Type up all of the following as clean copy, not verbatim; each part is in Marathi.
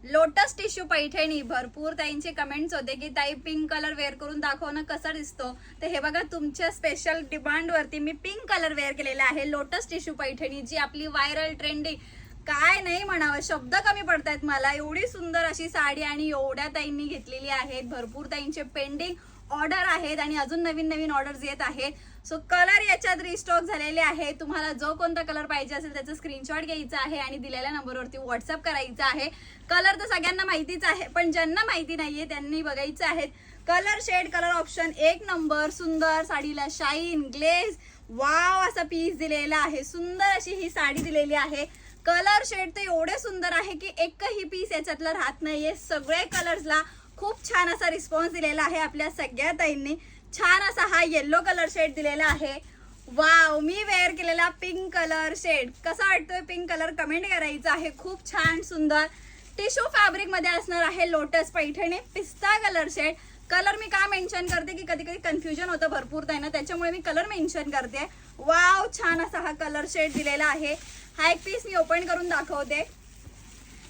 लोटस टिश्यू पैठणी भरपूर ताईंचे कमेंट्स होते की ताई पिंक कलर वेअर करून दाखव ना कसा दिसतो. तर हे बघा तुमच्या स्पेशल डिमांड वरती मी पिंक कलर वेअर केलेला आहे. लोटस टिश्यू पैठणी जी आपली व्हायरल ट्रेंडिंग काय नाही म्हणावं, शब्द कमी पडतायत मला. एवढी सुंदर अशी साडी आणि एवढ्या ताईंनी घेतलेली आहेत. भरपूर ताईंचे पेंडिंग ऑर्डर आहेत आणि अजून नवीन नवीन ऑर्डर्स येत आहेत. सो कलर याच्यात रिस्टॉक झालेले आहे. तुम्हाला जो कोणता कलर पाहिजे असेल त्याचा स्क्रीनशॉट घ्यायचा आहे आणि दिलेल्या नंबरवरती व्हॉट्सअप करायचा आहे. कलर तर सगळ्यांना माहितीच आहे, पण ज्यांना माहिती नाहीये त्यांनी बघायचं आहे. कलर शेड, कलर ऑप्शन एक नंबर, सुंदर, साडीला शाईन, ग्लेज, वाव असा पीस दिलेला आहे. सुंदर अशी ही साडी दिलेली आहे. कलर शेड तर एवढे सुंदर आहे की एकही पीस याच्यातला राहत नाहीये. सगळे कलर्सला खूप छान असा रिस्पॉन्स दिलेला आहे आपल्या सगळ्या ताईंनी. छान असा हा येलो कलर शेड दिलेला आहे. वाव, मी वेअर केलेला पिंक कलर शेड कसा वाटतोय पिंक कलर कमेंट करायचा आहे. खूप छान सुंदर टिश्यू फॅब्रिक मध्ये असणार आहे लोटस पैठणी. पिस्ता कलर शेड. कलर मी का मेन्शन करते की कधी कधी कन्फ्युजन होतं भरपूर ताईंना, त्याच्यामुळे मी कलर मेन्शन करते. वाव, छान असा हा कलर शेड दिलेला आहे. हा एक पीस मी ओपन करून दाखवते.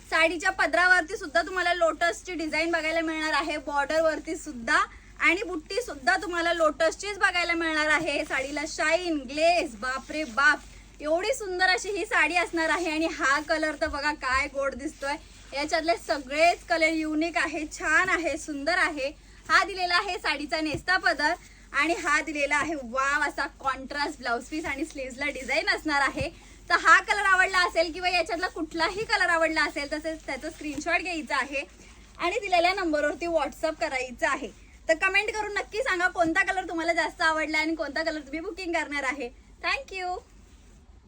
साडीच्या पदरावरती सुद्धा तुम्हाला लोटसची डिझाईन बघायला मिळणार आहे. बॉर्डर वरती सुद्धा आणि बुट्टी सुद्धा तुम्हाला लोटसचीच बघायला मिळणार आहे. साडीला शाईन, ग्लेज, बापरे बाप, एवढी सुंदर अशी ही साडी असणार आहे. आणि हा कलर तर बघा काय गोड दिसतोय. याच्यातले सगळेच कलर युनिक आहे, छान आहे, सुंदर आहे. हा दिलेला आहे साडीचा नेस्ता पदर आणि हा दिलेला आहे वाव असा कॉन्ट्रास्ट ब्लाउज पीस आणि स्लीव्सला डिझाईन असणार आहे. तर हा कलर आवडला असेल किंवा याच्यातला कुठलाही कलर आवडला असेल तसेच त्याचा स्क्रीनशॉट घ्यायचा आहे आणि दिलेल्या नंबरवरती व्हॉट्सअप करायचा आहे. तर कमेंट करून नक्की सांगा कोणता कलर तुम्हाला जास्त आवडला आणि कोणता कलर तुम्ही बुकिंग करणार आहे. थँक्यू.